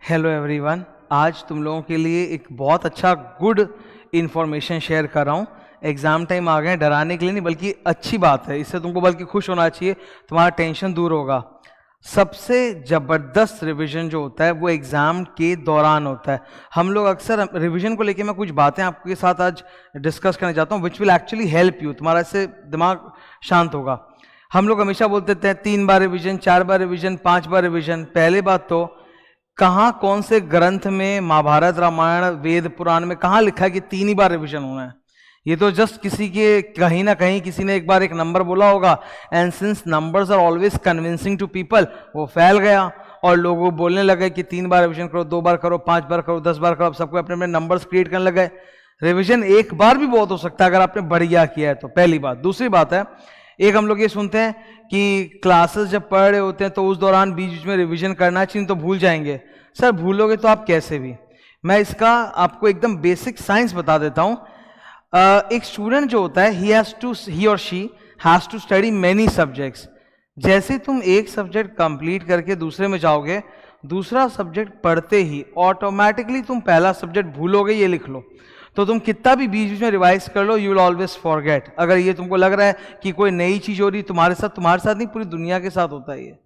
Hello everyone, आज तुम लोगों के लिए एक बहुत अच्छा गुड इन्फॉर्मेशन शेयर कर रहा हूँ। एग्ज़ाम टाइम आ गए, डराने के लिए नहीं बल्कि अच्छी बात है, इससे तुमको बल्कि खुश होना चाहिए, तुम्हारा टेंशन दूर होगा। सबसे ज़बरदस्त रिवीजन जो होता है वो एग्ज़ाम के दौरान होता है। हम लोग अक्सर रिवीजन को लेके मैं कुछ बातें आपके साथ आज डिस्कस करना चाहता हूँ which will actually help you, तुम्हारा इससे दिमाग शांत होगा। हम लोग हमेशा बोलते थे 3 बार रिवीजन, 4 बार रिवीजन, 5 बार रिवीजन। पहले बात तो कहाँ कौन से ग्रंथ में, महाभारत, रामायण, वेद, पुराण में कहाँ लिखा है कि 3 ही बार रिवीजन होना है? ये तो जस्ट किसी के कहीं ना कहीं किसी ने एक बार एक नंबर बोला होगा, and since numbers are always convincing to people, वो फैल गया और लोग बोलने लगे कि 3 बार रिवीजन करो, 2 बार करो, 5 बार करो, 10 बार करो। अब सबको अपने अपने नंबर्स क्रिएट करने लगे। रिवीजन एक बार भी बहुत हो सकता है अगर आपने बढ़िया किया है तो, पहली बात। दूसरी बात है, एक हम लोग ये सुनते हैं कि क्लासेस जब पढ़ रहे होते हैं तो उस दौरान बीच बीच में रिवीजन करना चाहिए, तो भूल जाएंगे। सर भूलोगे तो आप कैसे भी? मैं इसका आपको एकदम बेसिक साइंस बता देता हूं। एक स्टूडेंट जो होता है ही और she has to study many subjects. जैसे तुम एक सब्जेक्ट कंप्लीट करके दूसरे में जाओगे, दूसरा सब्जेक्ट पढ़ते ही ऑटोमेटिकली तुम पहला सब्जेक्ट भूलोगे, ये लिख लो। तो तुम कितना भी बीच बीच में रिवाइज कर लो, यू विल ऑलवेज फॉरगेट। अगर ये तुमको लग रहा है कि कोई नई चीज हो रही तुम्हारे साथ नहीं, पूरी दुनिया के साथ होता है ये।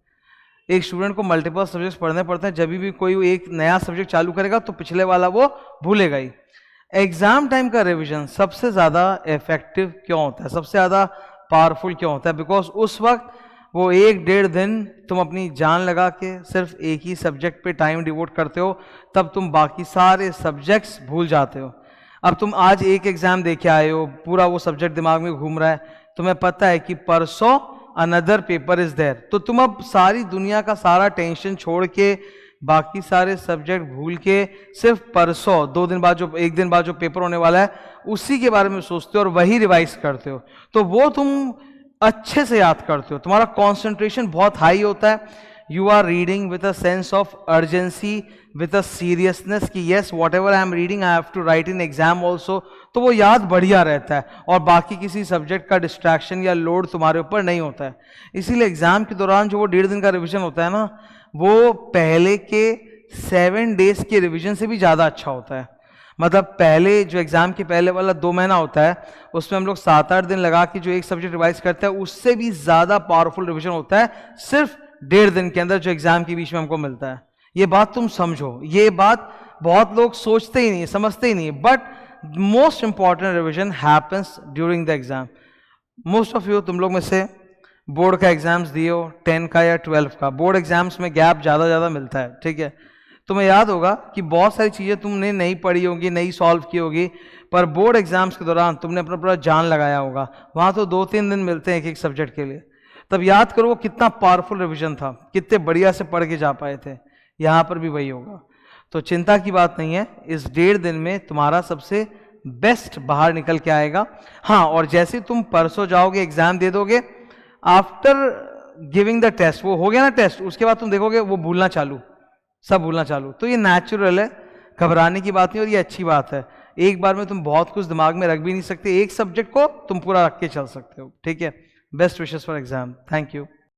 एक स्टूडेंट को मल्टीपल सब्जेक्ट्स पढ़ने पड़ते हैं, जब भी कोई एक नया सब्जेक्ट चालू करेगा तो पिछले वाला वो भूलेगा ही। एग्जाम टाइम का रिवीजन सबसे ज्यादा इफेक्टिव क्यों होता है, सबसे ज्यादा पावरफुल क्यों होता है? बिकॉज उस वक्त वो 1-1.5 दिन तुम अपनी जान लगा के सिर्फ एक ही सब्जेक्ट पे टाइम डिवोट करते हो, तब तुम बाकी सारे सब्जेक्ट्स भूल जाते हो। अब तुम आज एक एग्जाम दे के आए हो, पूरा वो सब्जेक्ट दिमाग में घूम रहा है, तुम्हें पता है कि परसों अनदर पेपर इज देयर, तो तुम अब सारी दुनिया का सारा टेंशन छोड़ के, बाकी सारे सब्जेक्ट भूल के, सिर्फ परसों 2 दिन बाद जो 1 दिन बाद जो पेपर होने वाला है उसी के बारे में सोचते हो और वही रिवाइज करते हो, तो वो तुम अच्छे से याद करते हो। तुम्हारा कॉन्सेंट्रेशन बहुत हाई होता है। You are reading with a sense of urgency, with a seriousness कि yes whatever I am reading I have to write in exam also, तो वो याद बढ़िया रहता है और बाकी किसी सब्जेक्ट का डिस्ट्रैक्शन या लोड तुम्हारे ऊपर नहीं होता है। इसीलिए एग्जाम के दौरान जो वो 1.5 दिन का रिविजन होता है ना, वो पहले के 7 डेज के रिविजन से भी ज़्यादा अच्छा होता है। मतलब पहले जो एग्जाम के पहले वाला 2 महीना होता है उसमें हम लोग 7-8 दिन लगा के जो एक सब्जेक्ट रिवाइज करते हैं, उससे भी ज़्यादा पावरफुल रिविजन होता है सिर्फ 1.5 दिन के अंदर जो एग्जाम के बीच में हमको मिलता है। ये बात तुम समझो, ये बात बहुत लोग सोचते ही नहीं, समझते ही नहीं, but most important revision happens during the exam. Most of you, तुम लोग में से बोर्ड का एग्जाम्स दिए हो, 10 का या 12 का। बोर्ड एग्जाम्स में गैप ज़्यादा मिलता है, ठीक है? तुम्हें याद होगा कि बहुत सारी चीज़ें तुमने नहीं पढ़ी होंगी, नहीं सॉल्व की होगी, पर बोर्ड एग्जाम्स के दौरान तुमने अपना पूरा जान लगाया होगा। वहाँ तो 2-3 दिन मिलते हैं एक सब्जेक्ट के लिए, तब याद करो वो कितना पावरफुल रिविजन था, कितने बढ़िया से पढ़ के जा पाए थे। यहाँ पर भी वही होगा, तो चिंता की बात नहीं है। इस 1.5 दिन में तुम्हारा सबसे बेस्ट बाहर निकल के आएगा। हाँ, और जैसे तुम परसों जाओगे एग्जाम दे दोगे, आफ्टर गिविंग द टेस्ट, वो हो गया ना टेस्ट, उसके बाद तुम देखोगे वो भूलना चालू, सब भूलना चालू। तो ये नेचुरल है, घबराने की बात नहीं और ये अच्छी बात है। एक बार में तुम बहुत कुछ दिमाग में रख भी नहीं सकते, एक सब्जेक्ट को तुम पूरा रख के चल सकते हो, ठीक है? Best wishes for exam. Thank you.